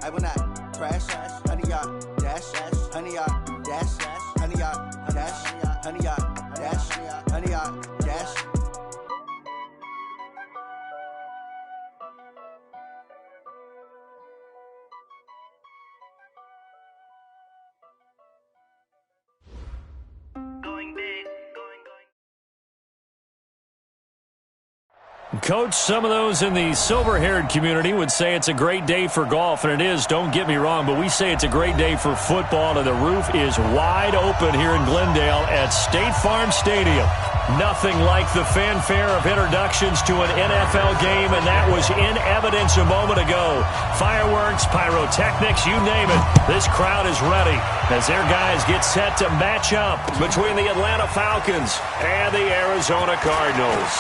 I will not crash. Honey, yard, dash. Honey, yard, dash. Honey, yard, dash. Honey, yard, dash. Honey, yard, dash. Coach, some of those in the silver-haired community would say it's a great day for golf, and it is, don't get me wrong, but we say it's a great day for football, and the roof is wide open here in Glendale at State Farm Stadium. Nothing like the fanfare of introductions to an NFL game, and that was in evidence a moment ago. Fireworks, pyrotechnics, you name it. This crowd is ready as their guys get set to match up between the Atlanta Falcons and the Arizona Cardinals.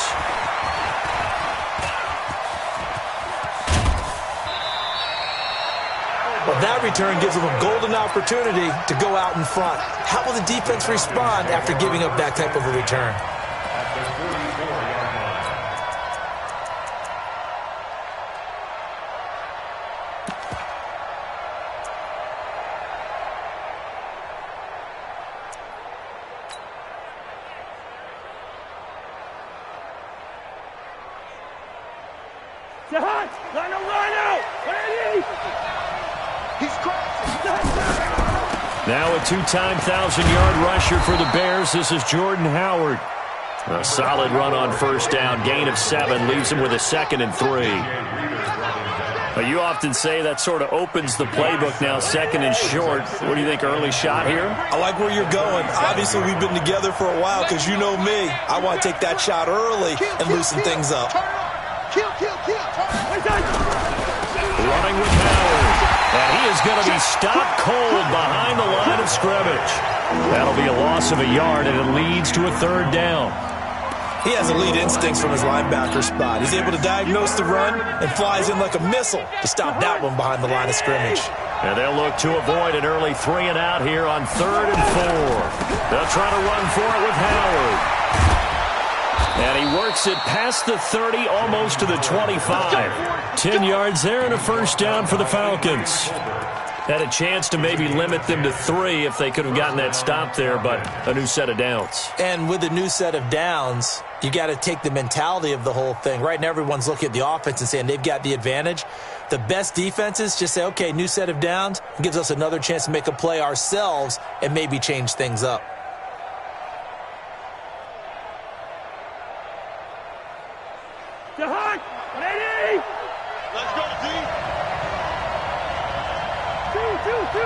Well, that return gives them a golden opportunity to go out in front. How will the defense respond after giving up that type of a return? Now a two-time 1,000-yard rusher for the Bears. This is Jordan Howard. A solid run on first down. Gain of 7 leaves him with a 2nd and 3. But you often say that sort of opens the playbook now, 2nd and short. What do you think, early shot here? I like where you're going. Obviously, we've been together for a while because you know me. I want to take that shot early and loosen things up. Running with Howard. And he is going to be stopped cold behind the line of scrimmage. That'll be a loss of a yard, and it leads to a 3rd down. He has elite instincts from his linebacker spot. He's able to diagnose the run and flies in like a missile to stop that one behind the line of scrimmage. And they'll look to avoid an early 3 and out here on 3rd and 4. They'll try to run for it with Howard. And he works it past the 30, almost to the 25. 10 yards there and a 1st down for the Falcons. Had a chance to maybe limit them to 3 if they could have gotten that stop there, but a new set of downs. And with a new set of downs, you got to take the mentality of the whole thing. Right now, everyone's looking at the offense and saying they've got the advantage. The best defenses just say, okay, new set of downs. It gives us another chance to make a play ourselves and maybe change things up. Let's go, D. 2.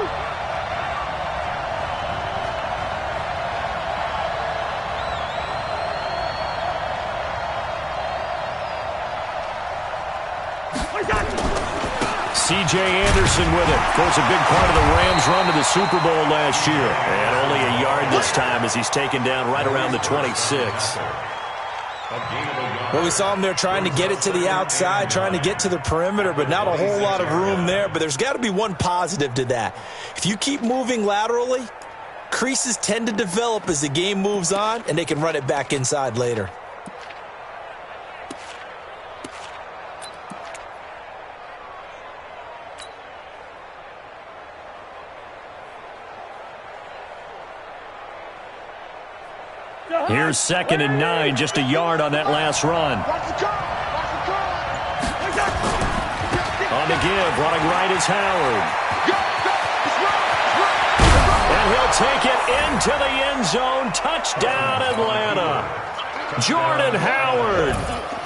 C.J. Anderson with it. Of course, a big part of the Rams' run to the Super Bowl last year. And only a yard this time as he's taken down right around the 26. Well, we saw him there trying to get it to the outside, trying to get to the perimeter, but not a whole lot of room there. But there's got to be one positive to that. If you keep moving laterally, creases tend to develop as the game moves on, and they can run it back inside later. Here's 2nd and 9, just a yard on that last run. On the give, running right is Howard. And he'll take it into the end zone. Touchdown, Atlanta. Jordan Howard,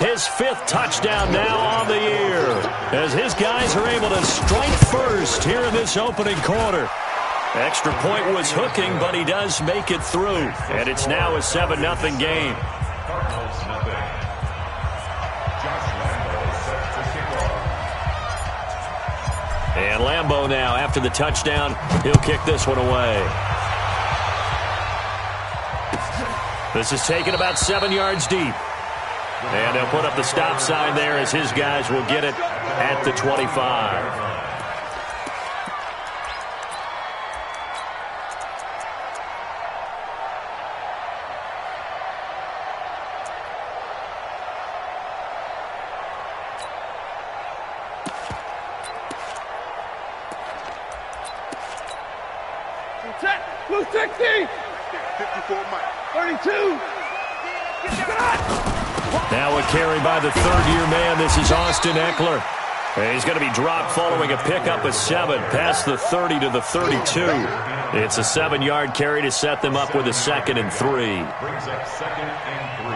his 5th touchdown now on the year, as his guys are able to strike first here in this opening quarter. Extra point was hooking, but he does make it through. And it's now a 7-0 game. And Lambeau now, after the touchdown, he'll kick this one away. This is taken about 7 yards deep. And they'll put up the stop sign there as his guys will get it at the 25. Blue 60. 54 Mike. 32. Now a carry by the third-year man. This is Austin Eckler. And he's going to be dropped following a pickup of 7 past the 30 to the 32. It's a 7-yard carry to set them up with a 2nd and 3. Brings up 2nd and 3.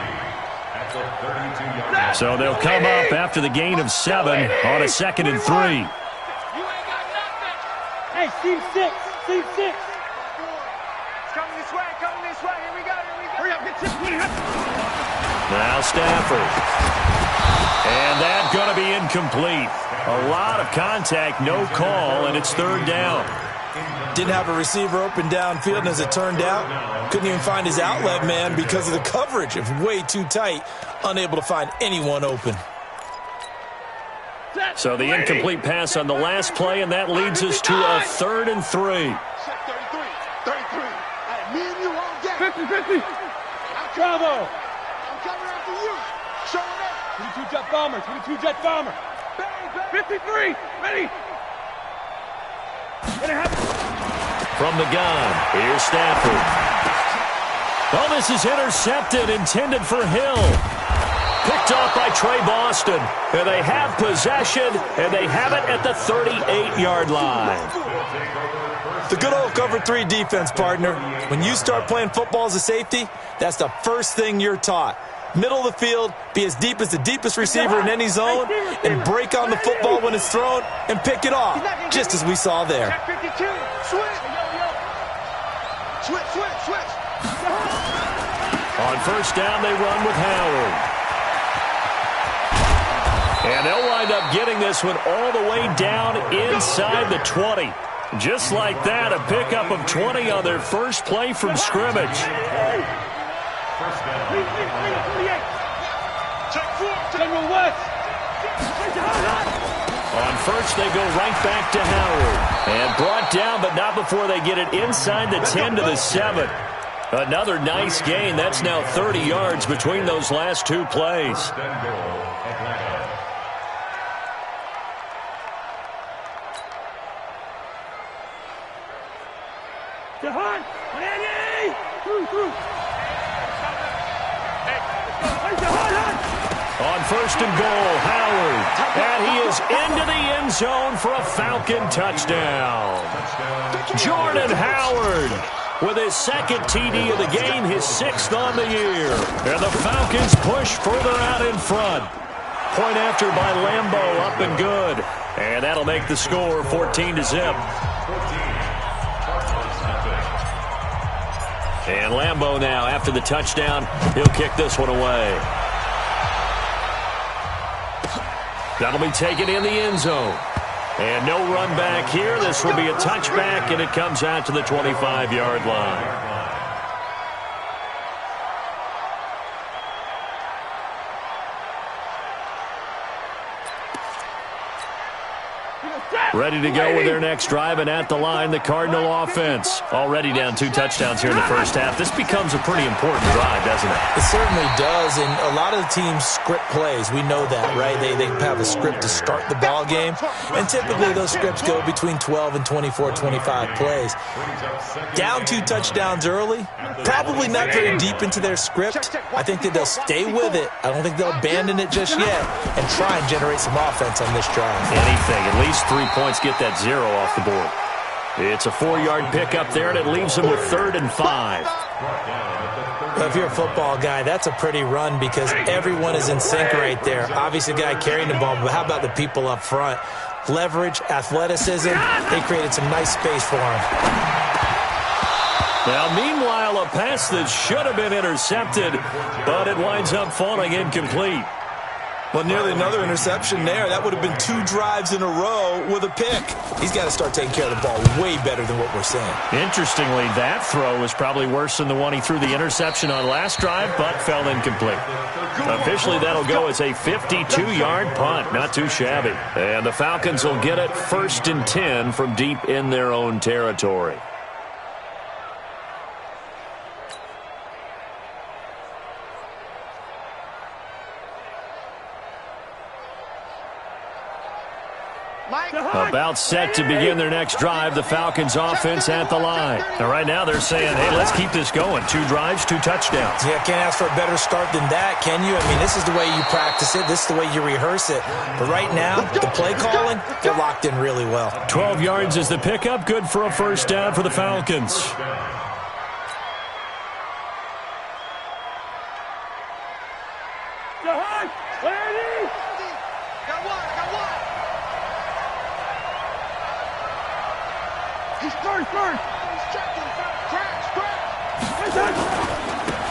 That's a 32-yard. So they'll come up after the gain of 7 on a 2nd and 3. Hey, Steve 6. Steve 6. It's coming this way. Coming this way. Here we go. Here we go. Hurry up. Get 6. Now Stafford. And that's going to be incomplete. A lot of contact, no call, and it's 3rd down. Didn't have a receiver open downfield, and as it turned out, couldn't even find his outlet man because of the coverage. It was way too tight, unable to find anyone open. So the incomplete pass on the last play, and that leads us to a 3rd and 3. 33. 33. Hey, me and you all day. 50. Bravo. I'm coming after you. Showing up. 22 jet bomber. 22 jet bomber. 53. Ready. From the gun, here's Stafford. Oh, this is intercepted, intended for Hill. Picked off by Trey Boston. And they have possession, and they have it at the 38-yard line. The good old cover 3 defense, partner. When you start playing football as a safety, that's the first thing you're taught. Middle of the field, be as deep as the deepest receiver in any zone, and break on the football when it's thrown and pick it off, just as we saw there. Check 52. Switch. Switch. On 1st down, they run with Howard. And they'll wind up getting this one all the way down inside the 20. Just like that, a pickup of 20 on their first play from scrimmage. General West. On 1st, they go right back to Howard. And brought down, but not before they get it inside the 10 to the 7. Another nice gain. That's now 30 yards between those last 2 plays. DeHunt. Ready. Through. On 1st and goal, Howard. And he is into the end zone for a Falcon touchdown. Jordan Howard with his 2nd TD of the game, his 6th on the year. And the Falcons push further out in front. Point after by Lambeau, up and good. And that'll make the score 14-0. And Lambeau now, after the touchdown, he'll kick this one away. That'll be taken in the end zone. And no run back here. This will be a touchback, and it comes out to the 25-yard line. Ready to go with their next drive, and at the line, the Cardinal offense. Already down 2 touchdowns here in the first half. This becomes a pretty important drive, doesn't it? It certainly does, and a lot of the teams script plays. We know that, right? They have a script to start the ball game, and typically those scripts go between 12 and 24, 25 plays. Down 2 touchdowns early, probably not very deep into their script. I think that they'll stay with it. I don't think they'll abandon it just yet and try and generate some offense on this drive. Anything, at least 3 points, get that 0 off the board. It's a 4-yard pickup there, and it leaves them with 3rd and 5. Well, if you're a football guy, that's a pretty run because everyone is in sync right there. Obviously, the guy carrying the ball, but how about the people up front? Leverage, athleticism, they created some nice space for him. Now, meanwhile, a pass that should have been intercepted, but it winds up falling incomplete. Well, nearly another interception there. That would have been 2 drives in a row with a pick. He's got to start taking care of the ball way better than what we're seeing. Interestingly, that throw was probably worse than the one he threw the interception on last drive, but fell incomplete. Officially, that'll go as a 52-yard punt. Not too shabby. And the Falcons will get it 1st and 10 from deep in their own territory. Mike. About set to begin their next drive, the Falcons offense at the line. And right now they're saying, hey, let's keep this going. 2 drives, 2 touchdowns. Yeah, can't ask for a better start than that, can you? I mean, this is the way you practice it. This is the way you rehearse it. But right now, the play calling, they're locked in really well. 12 yards is the pickup. Good for a first down for the Falcons.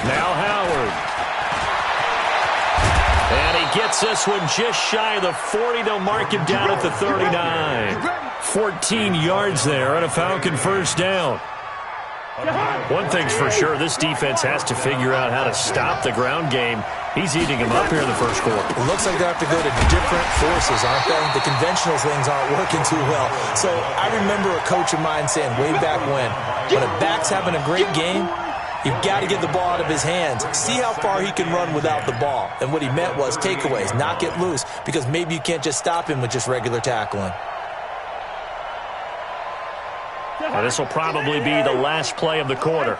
Now Howard. And he gets this one just shy of the 40. They'll mark him down at the 39. 14 yards there on a Falcon first down. One thing's for sure, this defense has to figure out how to stop the ground game. He's eating him up here in the first quarter. It looks like they have to go to different forces, aren't they? The conventional things aren't working too well. So I remember a coach of mine saying way back when a back's having a great game, you've got to get the ball out of his hands. See how far he can run without the ball. And what he meant was takeaways, knock it loose, because maybe you can't just stop him with just regular tackling. And this will probably be the last play of the quarter.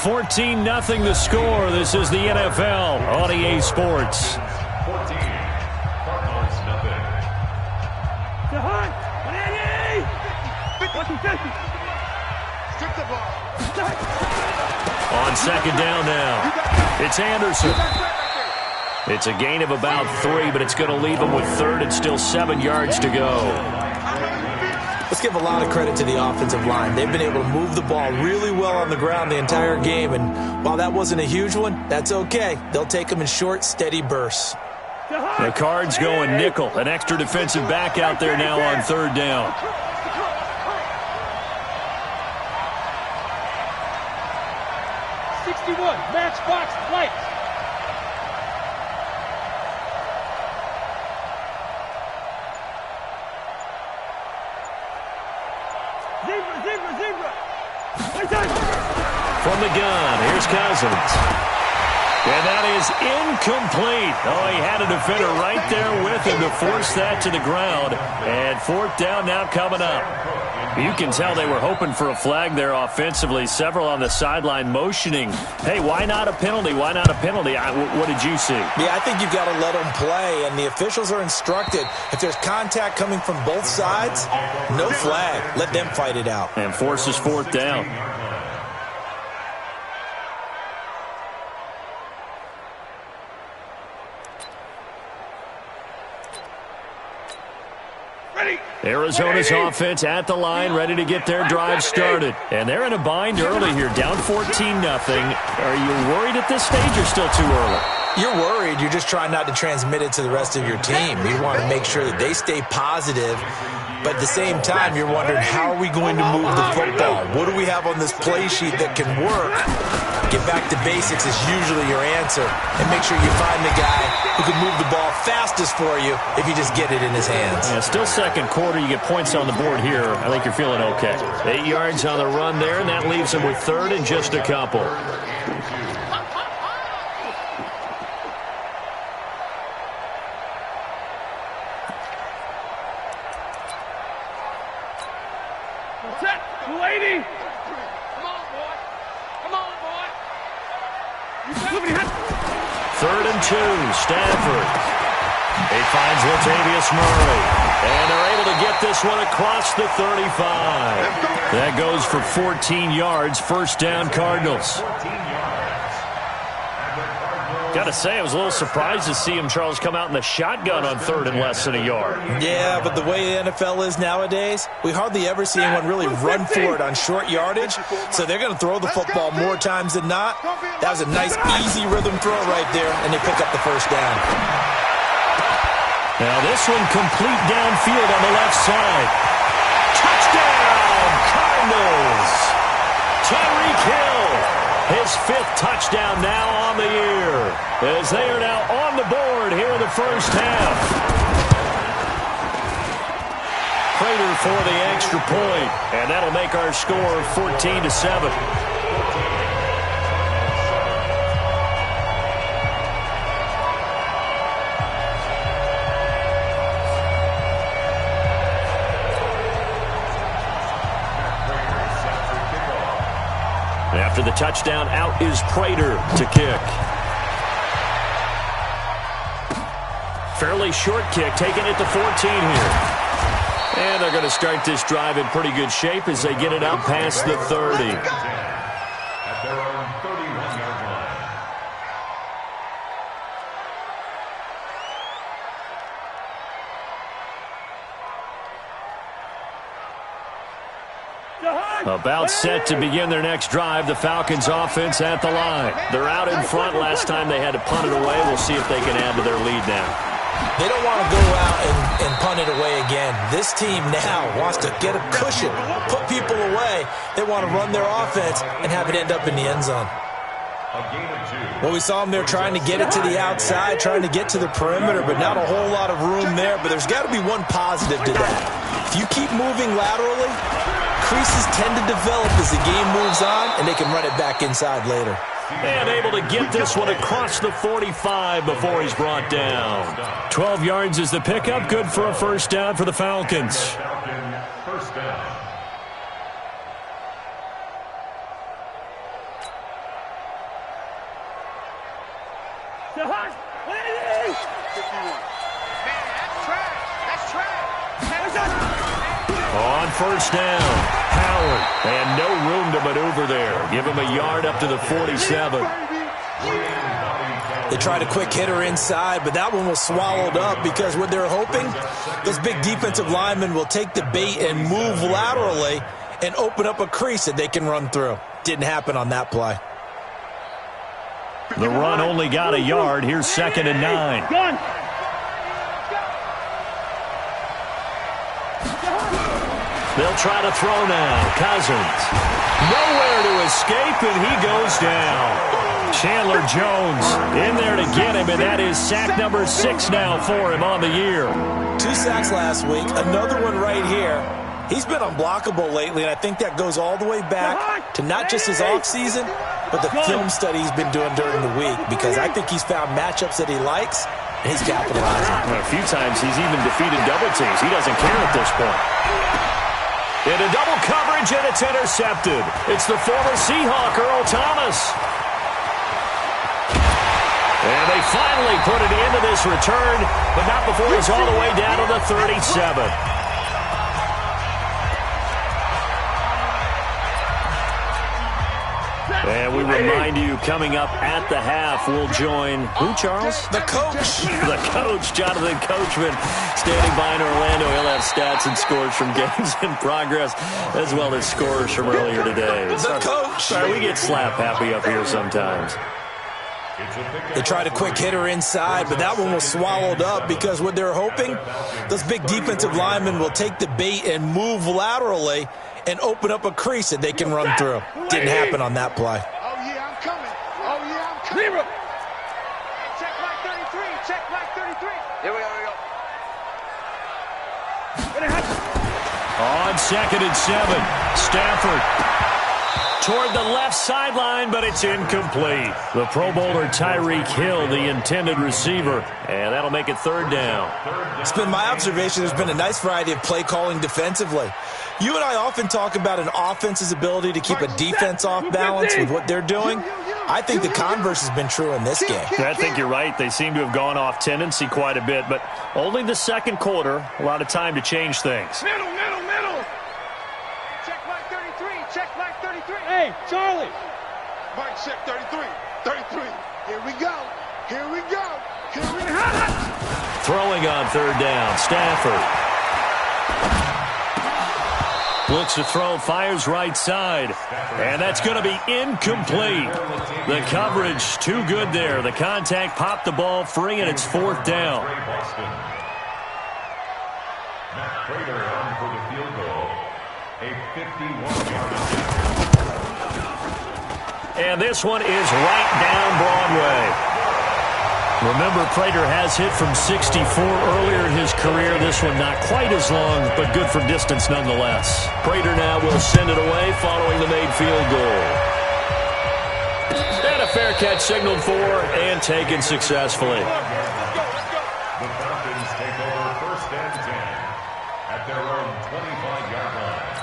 14-0 the score. This is the NFL on EA Sports. 14. Cardinals, nothing. On second down now, it's Anderson. It's a gain of about 3, but it's going to leave him with third and still 7 yards to go. Let's give a lot of credit to the offensive line. They've been able to move the ball really well on the ground the entire game, and while that wasn't a huge one, that's okay. They'll take them in short, steady bursts. The Cards going nickel. An extra defensive back out there now on third down. Matchbox lights. Zebra. From the gun, here's Cousins. And that is incomplete. Oh, he had a defender right there with him to force that to the ground. And fourth down now coming up. You can tell they were hoping for a flag there offensively. Several on the sideline motioning. Hey, why not a penalty? Why not a penalty? What did you see? Yeah, I think you've got to let them play, and the officials are instructed. If there's contact coming from both sides, no flag. Let them fight it out. And forces fourth down. Arizona's offense at the line, ready to get their drive started. And they're in a bind early here, down 14-0. Are you worried at this stage or still too early? You're worried. You're just trying not to transmit it to the rest of your team. You want to make sure that they stay positive. But at the same time, you're wondering, how are we going to move the football? What do we have on this play sheet that can work? Get back to basics is usually your answer. And make sure you find the guy who can move the ball fastest for you if you just get it in his hands. Yeah, still second quarter. You get points on the board here. I think you're feeling okay. 8 yards on the run there, and that leaves him with third and just a couple. Third and 2, Stafford. He finds Latavius Murray. And they're able to get this one across the 35. That goes for 14 yards. First down, Cardinals. Got to say, I was a little surprised to see him, Charles, come out in the shotgun on third and less than a yard. Yeah, but the way the NFL is nowadays, we hardly ever see anyone really run for it on short yardage. So they're going to throw the football more times than not. That was a nice, easy rhythm throw right there, and they pick up the first down. Now this one complete downfield on the left side. Touchdown, Cardinals! Tyreek Hill, his 5th touchdown now on the year, as they are now on the board here in the first half. Prater for the extra point, and that'll make our score 14-7. After the touchdown, out is Prater to kick. Fairly short kick, taking it to 14 here. And they're going to start this drive in pretty good shape as they get it up past the 30. At their own 31-yard line. About set to begin their next drive, the Falcons offense at the line. They're out in front. Last time they had to punt it away. We'll see if they can add to their lead now. They don't want to go out and punt it away again. This team now wants to get a cushion, put people away. They want to run their offense and have it end up in the end zone. Well, we saw them there trying to get it to the outside, trying to get to the perimeter, but not a whole lot of room there. But there's got to be one positive to that. If you keep moving laterally, creases tend to develop as the game moves on, and they can run it back inside later. And able to get this one across the 45 before he's brought down. 12 yards is the pickup. Good for a first down for the Falcons. First down. On first down, Howard, and no room to maneuver there. Give him a yard up to the 47. They tried a quick hitter inside, but that one was swallowed up because what they're hoping, those big defensive linemen will take the bait and move laterally and open up a crease that they can run through. Didn't happen on that play. The run only got a yard. Here's 2nd and 9. They'll try to throw now. Cousins. Nowhere to escape, and he goes down. Chandler Jones in there to get him, and that is sack number 6 now for him on the year. 2 sacks last week, another one right here. He's been unblockable lately, and I think that goes all the way back to not just his offseason, but the film study he's been doing during the week, because I think he's found matchups that he likes, and he's capitalizing. Well, a few times he's even defeated double teams. He doesn't care at this point. Into double coverage, and it's intercepted. It's the former Seahawk, Earl Thomas. And they finally put it into this return, but not before he's all the way down to the 37. And we remind you, coming up at the half, we'll join who, Charles? The coach. The coach, Jonathan Coachman, standing by in Orlando. He'll have stats and scores from games in progress, as well as scores from earlier today. The coach. Sorry, we get slap happy up here sometimes. They tried a quick hitter inside, but that one was swallowed up because what they're hoping, those big defensive linemen will take the bait and move laterally and open up a crease that they can run through. Didn't happen on that play. Oh, yeah, I'm coming. Oh, yeah, I'm coming. Zero. Check like 33. Check like 33. Here we go, On 2nd and 7, Stafford toward the left sideline, but it's incomplete. The Pro Bowler Tyreek Hill, the intended receiver, and that'll make it 3rd down. It's been my observation there's been a nice variety of play calling defensively. You and I often talk about an offense's ability to keep a defense off balance with what they're doing. I think the converse has been true in this game. I think you're right. They seem to have gone off tendency quite a bit, but only the 2nd quarter, a lot of time to change things. Middle. Check like 33. Check like 33. Hey, Charlie. Mike, check 33. 33. Here we go. Here we go. Here we go. Throwing on 3rd down, Stafford. Looks to throw, fires right side, and that's going to be incomplete. The coverage too good there. The contact popped the ball free, and it's 4th down. Matt Prater on for the field goal. A 51-yard attempt. And this one is right down Broadway. Remember, Prater has hit from 64 earlier in his career. This one not quite as long, but good from distance nonetheless. Prater now will send it away following the made field goal. And a fair catch signaled for and taken successfully. The Falcons take over 1st and 10 at their own 25-yard line.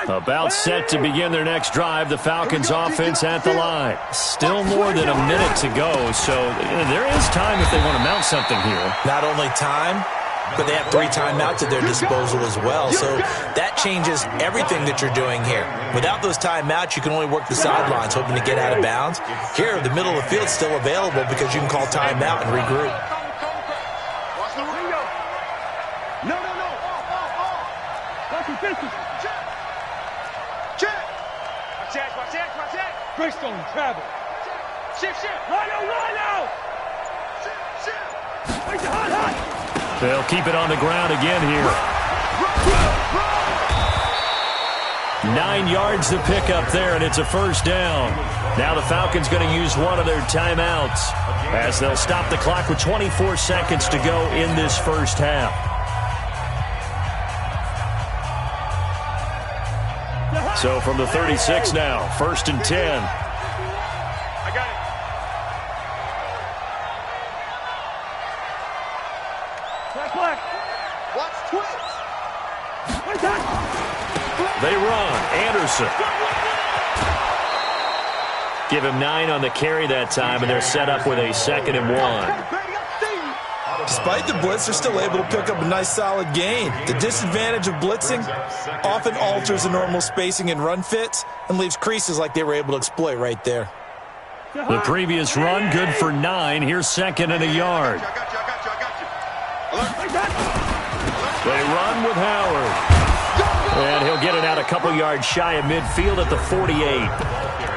About set to begin their next drive, the Falcons offense at the line. Still more than a minute to go, so there is time if they want to mount something here. Not only time, but they have 3 timeouts at their disposal as well, so that changes everything that you're doing here. Without those timeouts, you can only work the sidelines, hoping to get out of bounds. Here, the middle of the field is still available because you can call timeout and regroup. Greystone, travel. Shift. Rhino. Shift. Hot. They'll keep it on the ground again here. 9 yards to pick up there, and it's a first down. Now the Falcons going to use one of their timeouts as they'll stop the clock with 24 seconds to go in this first half. So from the 36 now, 1st and 10. I got it. Black. Watch twins. They run. Anderson. Give him 9 on the carry that time, and they're set up with a 2nd and 1. Despite the blitz, they're still able to pick up a nice solid gain. The disadvantage of blitzing often alters the normal spacing and run fits and leaves creases like they were able to exploit right there. The previous run, good for 9. Here's 2nd and a yard. They run with Howard. And he'll get it out a couple yards shy of midfield at the 48.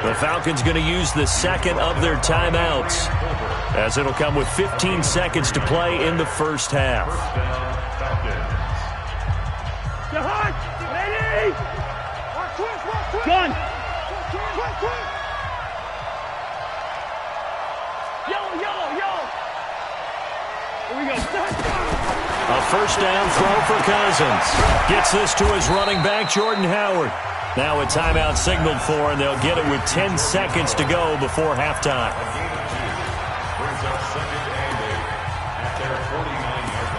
The Falcons going to use the 2nd of their timeouts, as it'll come with 15 seconds to play in the first half. Gun. Yellow. Here we go. A first down throw for Cousins. Gets this to his running back, Jordan Howard. Now a timeout signaled for, and they'll get it with 10 seconds to go before halftime. Brings up 2nd and 8 at their 49-yard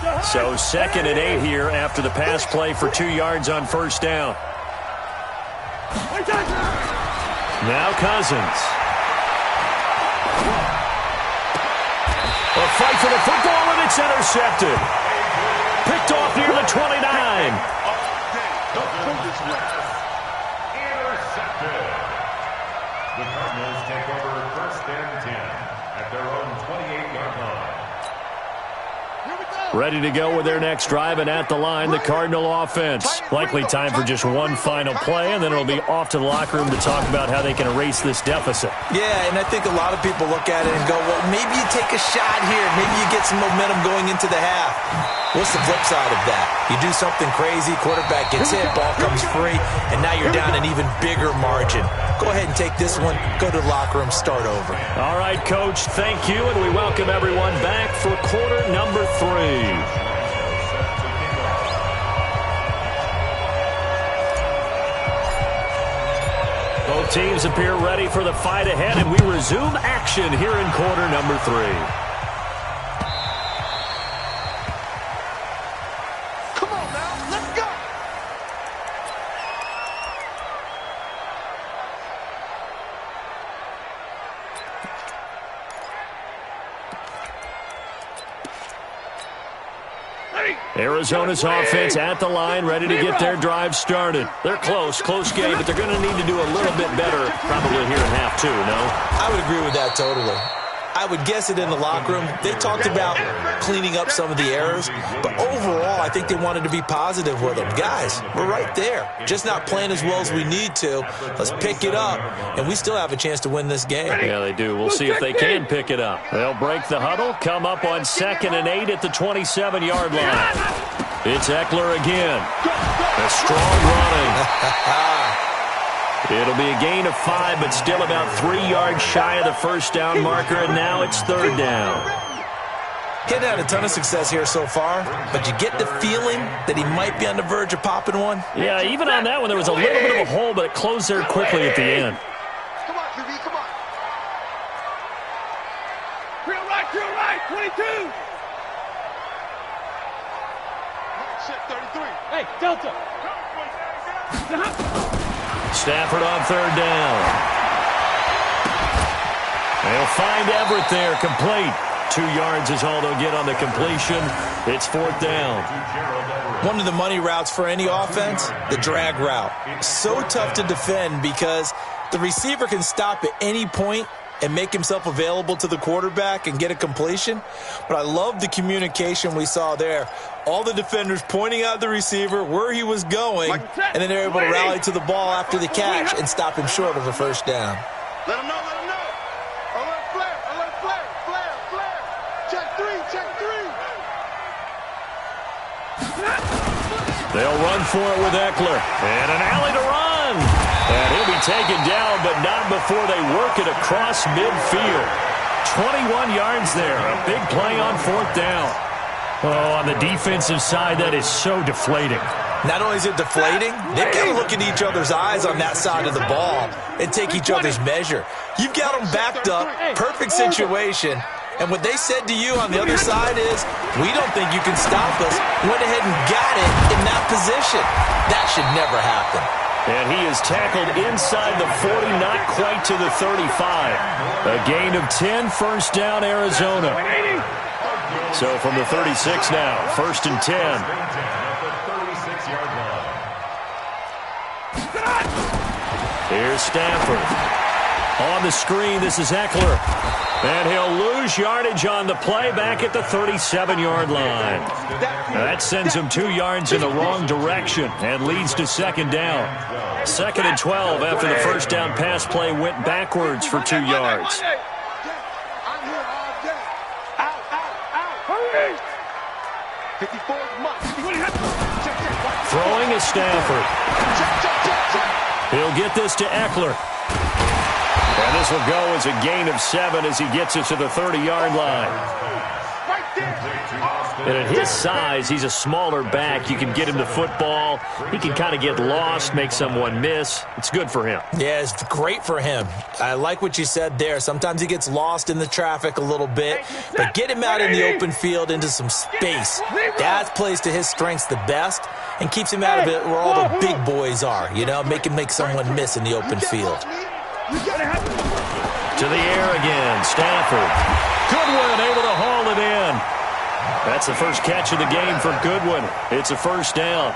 line. So 2nd and 8 here after the pass play for 2 yards on first down. Now Cousins. A fight for the football, and it's intercepted. Picked off near the 29. Intercepted. The Cardinals take over 1st and 10 at their own 28-yard line. Ready to go with their next drive, and at the line, the Cardinal offense. Likely time for just one final play, and then it'll be off to the locker room to talk about how they can erase this deficit. Yeah, and I think a lot of people look at it and go, well, maybe you take a shot here. Maybe you get some momentum going into the half. What's the flip side of that? You do something crazy, quarterback gets hit, ball comes free, and now you're down an even bigger margin. Go ahead and take this one, go to the locker room, start over. All right, Coach, thank you, and we welcome everyone back for quarter number 3. Both teams appear ready for the fight ahead, and we resume action here in quarter number 3. Arizona's offense at the line, ready to get their drive started. They're close game, but they're going to need to do a little bit better probably here in half 2, no? I would agree with that totally. I would guess it in the locker room. They talked about cleaning up some of the errors, but overall, I think they wanted to be positive with them. Guys, we're right there. Just not playing as well as we need to. Let's pick it up, and we still have a chance to win this game. Yeah, they do. We'll see if they can pick it up. They'll break the huddle, come up on 2nd and 8 at the 27-yard line. It's Eckler again. A strong running. It'll be a gain of 5, but still about 3 yards shy of the first down marker, and now it's 3rd down. He hadn't had a ton of success here so far, but you get the feeling that he might be on the verge of popping one. Yeah, even on that one, there was a little bit of a hole, but it closed there quickly at the end. Come on, QB, come on. Real right, 22. Set 33. Hey, Delta. Stafford on third down. They'll find Everett there, complete. 2 yards is all they'll get on the completion. It's fourth down. One of the money routes for any offense, the drag route. So tough to defend because the receiver can stop at any point and make himself available to the quarterback and get a completion. But I love the communication we saw there. All the defenders pointing out the receiver, where he was going, and then they're able to rally to the ball after the catch and stop him short of a first down. Let him know, let him know. Alert flare, flare. Check three. They'll run for it with Eckler. And an alley to run. And he'll be taken down, but not before they work it across midfield. 21 yards there. A big play on fourth down. Oh, on the defensive side, that is so deflating. Not only is it deflating, they've got to look at each other's eyes on that side of the ball and take each other's measure. You've got them backed up, perfect situation, and what they said to you on the other side is, we don't think you can stop us. Went ahead and got it in that position. That should never happen. And he is tackled inside the 40, not quite to the 35. A gain of 10, first down, Arizona. So from the 36 now, first and 10. Here's Stafford. On the screen, this is Eckler. And he'll lose yardage on the play back at the 37-yard line. Now that sends him 2 yards in the wrong direction and leads to second down. Second and 12 after the first down pass play went backwards for 2 yards. Throwing is Stafford. He'll get this to Eckler. And this will go as a gain of 7 as he gets it to the 30-yard line. And at his size, he's a smaller back. You can get him the football. He can kind of get lost, make someone miss. It's good for him. Yeah, it's great for him. I like what you said there. Sometimes he gets lost in the traffic a little bit, but get him out in the open field into some space. That plays to his strengths the best and keeps him out of it where all the big boys are, you know, make someone miss in the open field. To the air again, Stafford. Goodwin able to haul it in. That's the first catch of the game for Goodwin. It's a first down.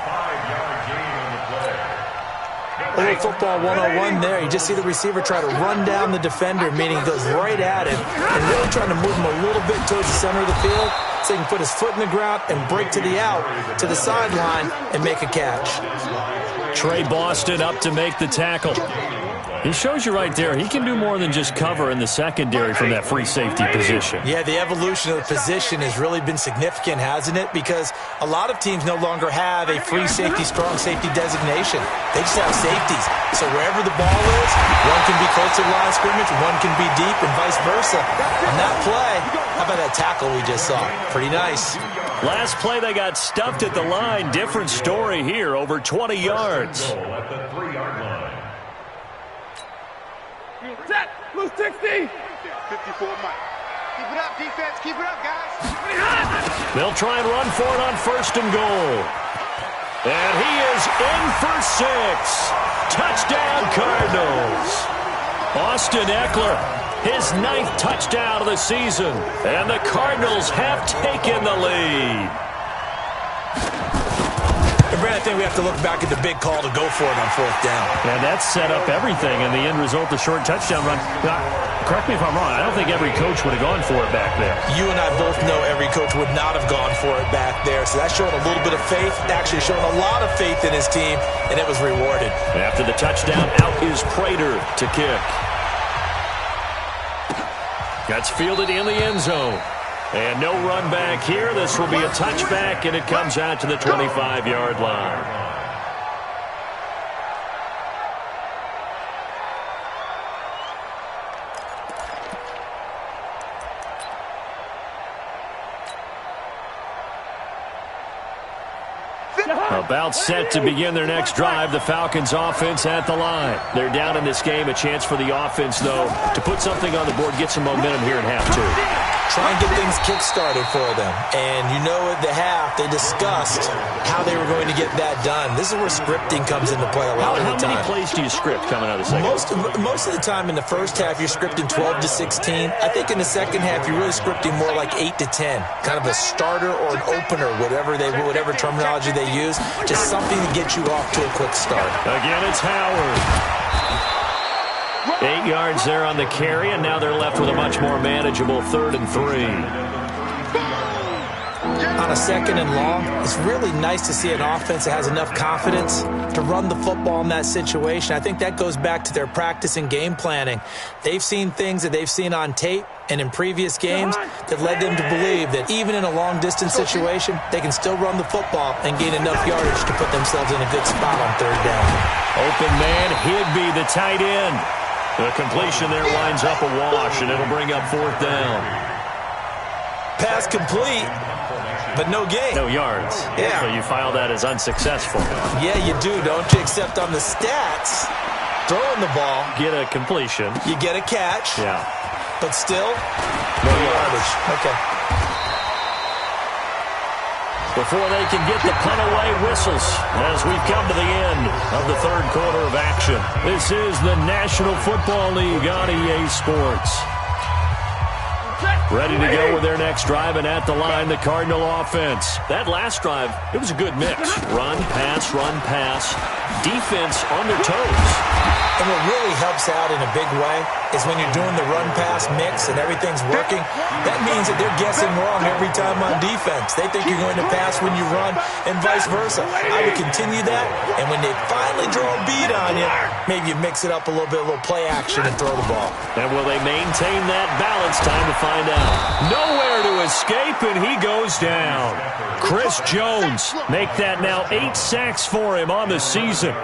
A little football 101 there. You just see the receiver try to run down the defender, meaning he goes right at him and really trying to move him a little bit towards the center of the field so he can put his foot in the ground and break to the out, to the sideline, and make a catch. Trey Boston up to make the tackle. He shows you right there, he can do more than just cover in the secondary from that free safety position. Yeah, the evolution of the position has really been significant, hasn't it? Because a lot of teams no longer have a free safety, strong safety designation. They just have safeties. So wherever the ball is, one can be close to the line of scrimmage, one can be deep, and vice versa. On that play, how about that tackle we just saw? Pretty nice. Last play, they got stuffed at the line. Different story here, over 20 yards. At the 3-yard line. Set, blue 60. 54 Mike. Keep it up, defense. Keep it up, guys. They'll try and run for it on first and goal. And he is in for 6. Touchdown, Cardinals. Austin Eckler, his 9th touchdown of the season. And the Cardinals have taken the lead. Brad, I think we have to look back at the big call to go for it on fourth down. And that set up everything in the end result, the short touchdown run. Now, correct me if I'm wrong, I don't think every coach would have gone for it back there. You and I both know every coach would not have gone for it back there. So that's showing a little bit of faith, actually showing a lot of faith in his team, and it was rewarded. After the touchdown, out is Prater to kick. That's fielded in the end zone. And no run back here. This will be a touchback, and it comes out to the 25-yard line. About set to begin their next drive, the Falcons offense at the line. They're down in this game. A chance for the offense, though, to put something on the board, get some momentum here in half two. Try and get things kick-started for them. And you know at the half, they discussed how they were going to get that done. This is where scripting comes into play a lot of the time. How many plays do you script coming out of the second? Most of the time in the first half, you're scripting 12 to 16. I think in the second half, you're really scripting more like 8 to 10. Kind of a starter or an opener, whatever terminology they use. Just something to get you off to a quick start. Again, it's Howard. 8 yards there on the carry, and now they're left with a much more manageable 3rd and 3. On a 2nd and long, it's really nice to see an offense that has enough confidence to run the football in that situation. I think that goes back to their practice and game planning. They've seen things that they've seen on tape and in previous games that led them to believe that even in a long-distance situation, they can still run the football and gain enough yardage to put themselves in a good spot on 3rd down. Open man, Higby, the tight end. The completion there winds up a wash, and it'll bring up 4th down. Pass complete, but no gain. No yards. Yeah. So you file that as unsuccessful. Yeah, you do, don't you? Except on the stats, throwing the ball. Get a completion. You get a catch. Yeah. But still, no yardage. Okay. Before they can get the punt away, whistles as we've come to the end of the 3rd quarter of action. This is the National Football League on EA Sports. Ready to go with their next drive, and at the line, the Cardinal offense. That last drive, it was a good mix. Run, pass, defense on their toes. And what really helps out in a big way is when you're doing the run-pass mix and everything's working, that means that they're guessing wrong every time on defense. They think you're going to pass when you run and vice versa. I would continue that, and when they finally draw a beat on you, maybe you mix it up a little bit, a little play action and throw the ball. And will they maintain that balance? Time to find out. Nowhere to escape, and he goes down. Chris Jones make that now 8 sacks for him on the season.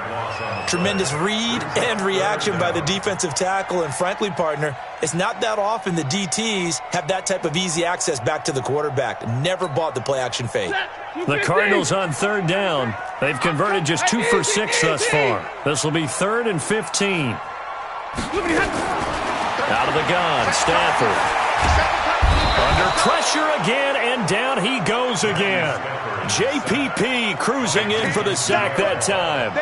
Tremendous read and reaction by the defensive tackle, and frankly, partner, it's not that often the DTs have that type of easy access back to the quarterback. Never bought the play-action fake. The Cardinals on 3rd down. They've converted just 2 for 6 thus far. This will be 3rd and 15. Out of the gun, Stafford. Under pressure again, and down he goes again. JPP cruising in for the sack that time.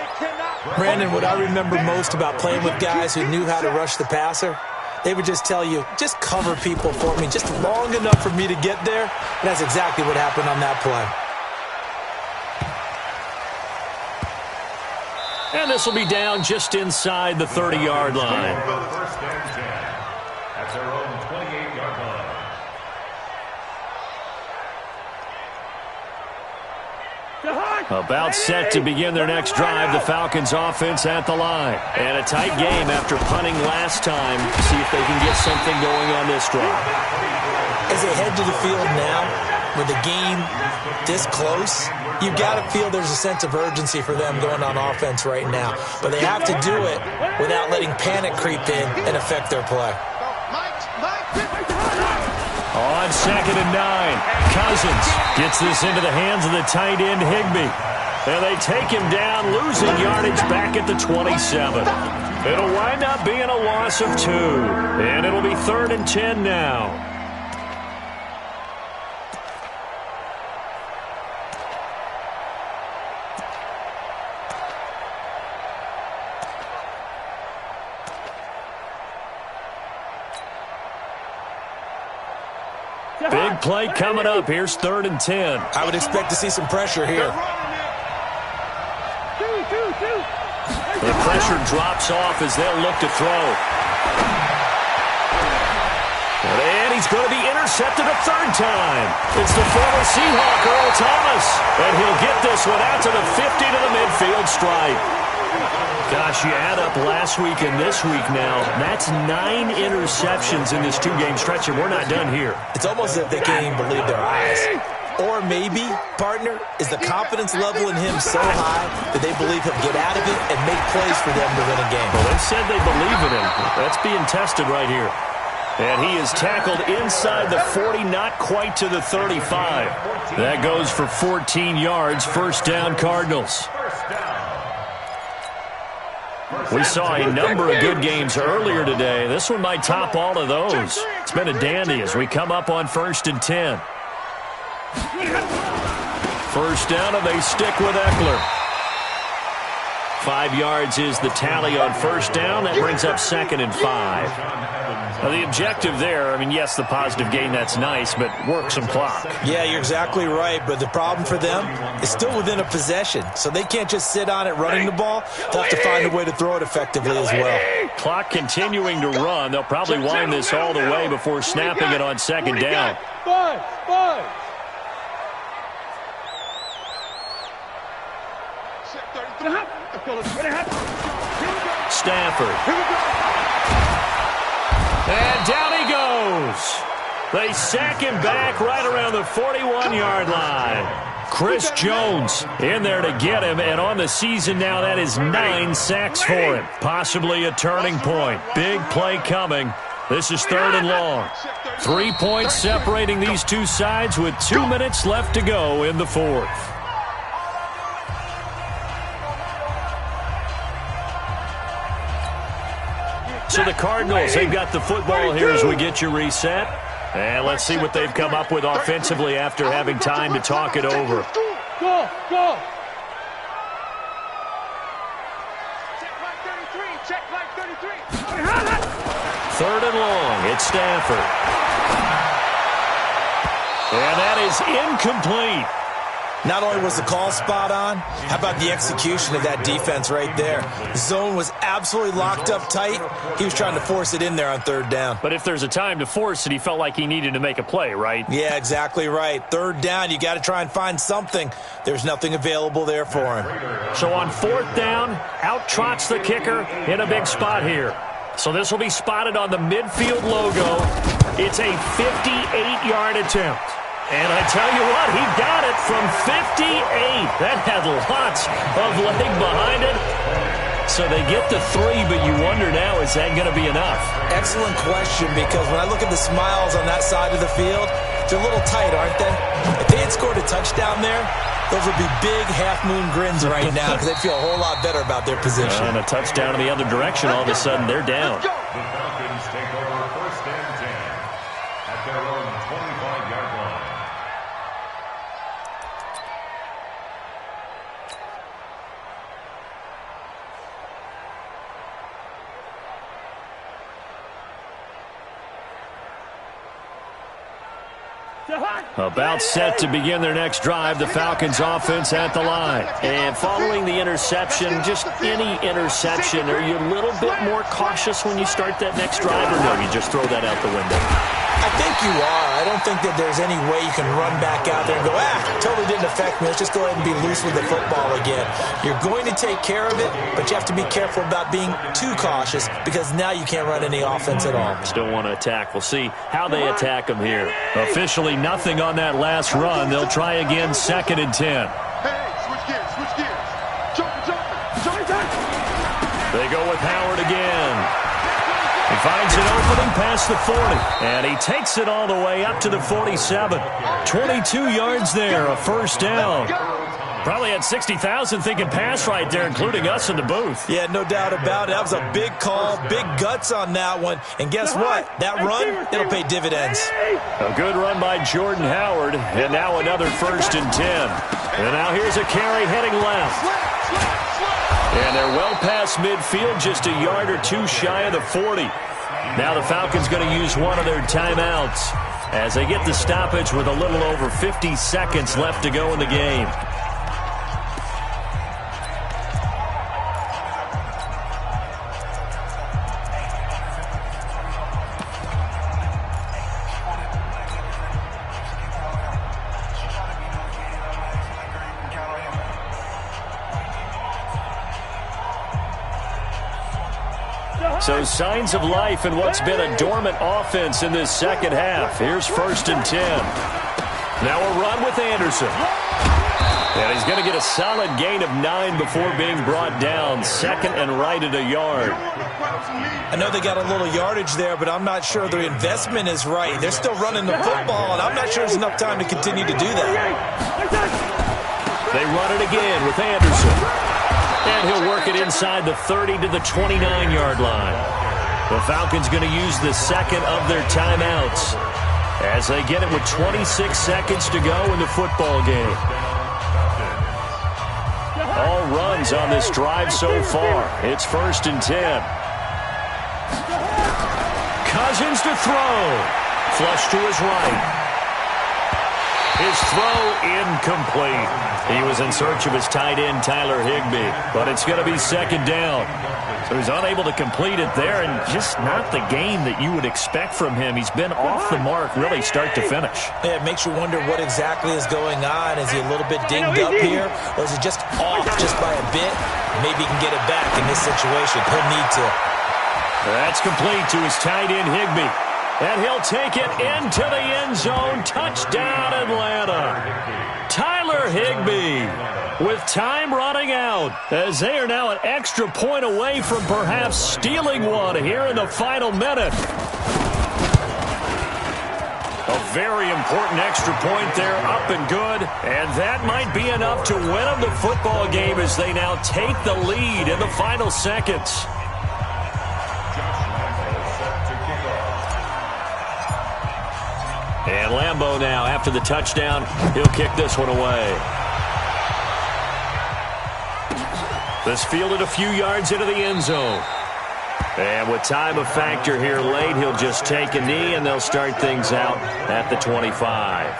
Brandon, what I remember most about playing with guys who knew how to rush the passer, they would just tell you, just cover people for me, just long enough for me to get there. And that's exactly what happened on that play. And this will be down just inside the 30-yard line. First and 10 at their own 28-yard line. About set to begin their next drive, the Falcons offense at the line. And a tight game after punting last time. See if they can get something going on this drive. As they head to the field now, with the game this close, you've got to feel there's a sense of urgency for them going on offense right now. But they have to do it without letting panic creep in and affect their play. On 2nd and 9, Cousins gets this into the hands of the tight end Higby. And they take him down, losing yardage back at the 27. It'll wind up being a loss of 2. And it'll be 3rd and 10 now. Big play coming up. Here's 3rd and 10. I would expect to see some pressure here. The pressure drops off as they'll look to throw. And he's going to be intercepted a 3rd time. It's the former Seahawk, Earl Thomas. And he'll get this one out to the 50 to the midfield stripe. Gosh, you add up last week and this week now, that's 9 interceptions in this 2-game stretch, and we're not done here. It's almost as if they can't even believe their eyes. Or maybe, partner, is the confidence level in him so high that they believe he'll get out of it and make plays for them to win a game. Well, they said they believe in him. That's being tested right here. And he is tackled inside the 40, not quite to the 35. That goes for 14 yards. First down, Cardinals. We saw a number of good games earlier today. This one might top all of those. It's been a dandy as we come up on 1st and 10. First down, and they stick with Eckler. 5 yards is the tally on first down. That brings up 2nd and 5. Now, the objective there, I mean, yes, the positive gain, that's nice, but work some clock. Yeah, you're exactly right, but the problem for them is still within a possession, so they can't just sit on it running the ball. They'll have to find a way to throw it effectively as well. Clock continuing to run. They'll probably wind this all the way before snapping it on 2nd down. Five. Stafford. And down he goes. They sack him back right around the 41-yard line. Chris Jones in there to get him, and on the season now, that is 9 sacks for him. Possibly a turning point. Big play coming. This is 3rd and long. 3 points separating these two sides with 2 minutes left to go in the 4th. So the Cardinals, they've got the football here as we get you reset. And let's see what they've come up with offensively after having time to talk it over. Go. Check like 33. 3rd and long. It's Stafford. And that is incomplete. Not only was the call spot on, how about the execution of that defense right there? The zone was absolutely locked up tight. He was trying to force it in there on 3rd down. But if there's a time to force it, he felt like he needed to make a play, right? Yeah, exactly right. 3rd down, you got to try and find something. There's nothing available there for him. So on 4th down, out trots the kicker in a big spot here. So this will be spotted on the midfield logo. It's a 58-yard attempt. And I tell you what, he got it from 58. That had lots of leg behind it. So they get the 3, but you wonder now, is that going to be enough? Excellent question, because when I look at the smiles on that side of the field, they're a little tight, aren't they? If they had scored a touchdown there, those would be big half-moon grins right now because they feel a whole lot better about their position. And a touchdown in the other direction, all of a sudden they're down. The Falcons take over 1st and 10 at their own 25-yard line. About set to begin their next drive, the Falcons offense at the line. And following the interception, just any interception, are you a little bit more cautious when you start that next drive, or no, you just throw that out the window? I think you are. I don't think that there's any way you can run back out there and go, totally didn't affect me. Let's just go ahead and be loose with the football again. You're going to take care of it, but you have to be careful about being too cautious because now you can't run any offense at all. Still want to attack. We'll see how they attack them here. Officially nothing on that last run. They'll try again 2nd and 10. Hey, switch gears. Jump. They go with Howard again. He finds an opening past the 40, and he takes it all the way up to the 47. 22 yards there, a 1st down. Probably had 60,000 thinking pass right there, including us in the booth. Yeah, no doubt about it. That was a big call, big guts on that one. And guess what? That run, it'll pay dividends. A good run by Jordan Howard, and now another 1st and 10. And now here's a carry heading left. And they're well past midfield, just a yard or two shy of the 40. Now the Falcons going to use one of their timeouts as they get the stoppage with a little over 50 seconds left to go in the game. So signs of life in what's been a dormant offense in this second half. Here's 1st and 10. Now a run with Anderson. And he's going to get a solid gain of 9 before being brought down. Second and right at a yard. I know they got a little yardage there, but I'm not sure their investment is right. They're still running the football, and I'm not sure there's enough time to continue to do that. They run it again with Anderson. And he'll work it inside the 30 to the 29-yard line. The Falcons going to use the second of their timeouts as they get it with 26 seconds to go in the football game. All runs on this drive so far. It's 1st and 10. Cousins to throw. Flush to his right. His throw incomplete. He was in search of his tight end, Tyler Higbee, but it's going to be second down. So he's unable to complete it there, and just not the game that you would expect from him. He's been off the mark really start to finish. Yeah, it makes you wonder what exactly is going on. Is he a little bit dinged up here, or is he just off just by a bit? Maybe he can get it back in this situation. He'll need to. That's complete to his tight end, Higbee. And he'll take it into the end zone. Touchdown, Atlanta. Tyler Higbee with time running out as they are now an extra point away from perhaps stealing one here in the final minute. A very important extra point there, up and good. And that might be enough to win them the football game as they now take the lead in the final seconds. And Lambeau now, after the touchdown, he'll kick this one away. This fielded a few yards into the end zone. And with time a factor here late, he'll just take a knee, and they'll start things out at the 25.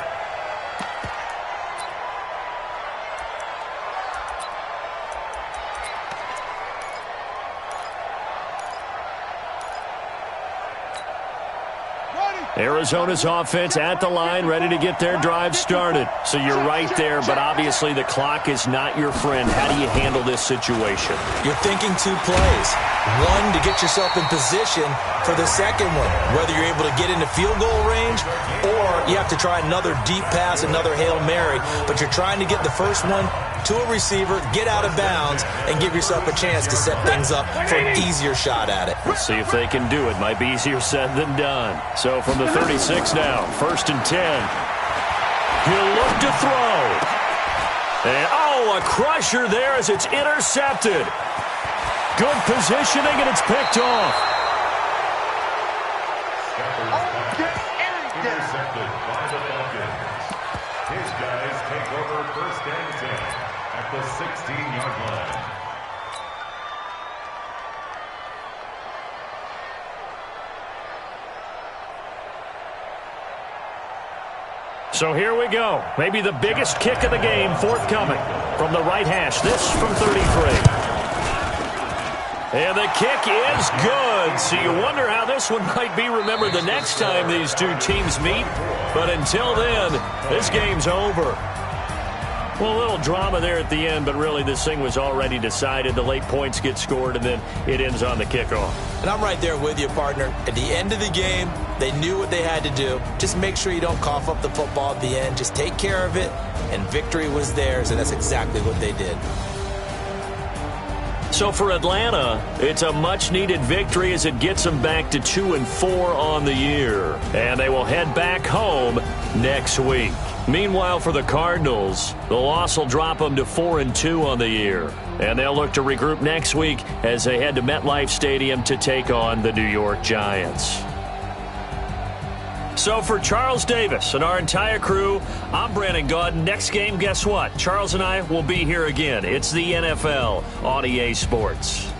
Arizona's offense at the line, ready to get their drive started. So you're right there, but obviously the clock is not your friend. How do you handle this situation? You're thinking 2 plays. One, to get yourself in position for the second one, whether you're able to get into field goal range or you have to try another deep pass, another Hail Mary. But you're trying to get the first one to a receiver, get out of bounds, and give yourself a chance to set things up for an easier shot at it. Let's see if they can do it. Might be easier said than done. So from the 36 now, 1st and 10. He'll look to throw. And, a crusher there as it's intercepted. Good positioning, and it's picked off. Intercepted by the Falcons. His guys take over 1st and 10 at the 16-yard line. So here we go. Maybe the biggest kick of the game forthcoming from the right hash. This from 33. And the kick is good. So you wonder how this one might be remembered the next time these two teams meet. But until then, this game's over. Well, a little drama there at the end, but really this thing was already decided. The late points get scored, and then it ends on the kickoff. And I'm right there with you, partner. At the end of the game, they knew what they had to do. Just make sure you don't cough up the football at the end. Just take care of it, and victory was theirs, and that's exactly what they did. So for Atlanta, it's a much-needed victory as it gets them back to 2-4 on the year. And they will head back home next week. Meanwhile, for the Cardinals, the loss will drop them to 4-2 on the year. And they'll look to regroup next week as they head to MetLife Stadium to take on the New York Giants. So for Charles Davis and our entire crew, I'm Brandon Gaudin. Next game, guess what? Charles and I will be here again. It's the NFL on EA Sports.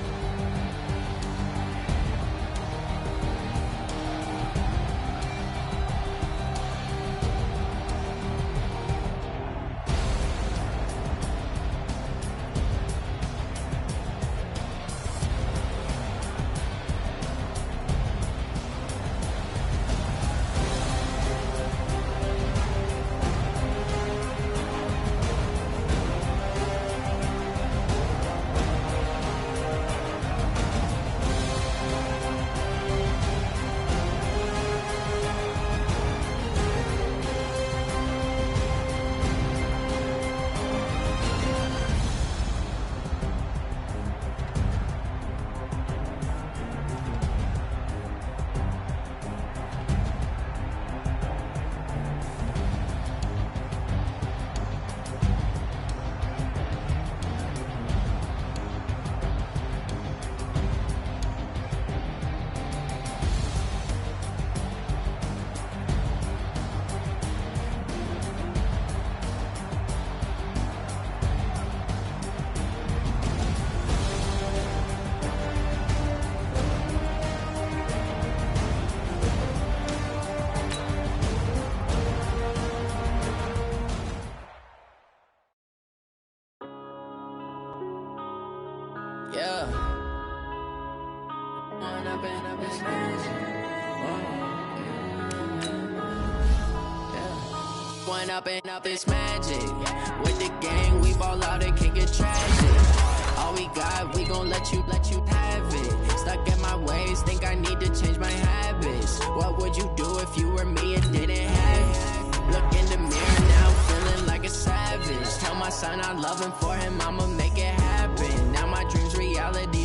Yeah. One up in this One up this magic. With the gang, we ball out, it can get tragic. All we got, we gon' let you have it. Stuck in my ways, think I need to change my habits. What would you do if you were me and didn't have it? Look in the mirror now, feeling like a savage. Tell my son I love him, for him I'ma make it happen. Now my dreams reality.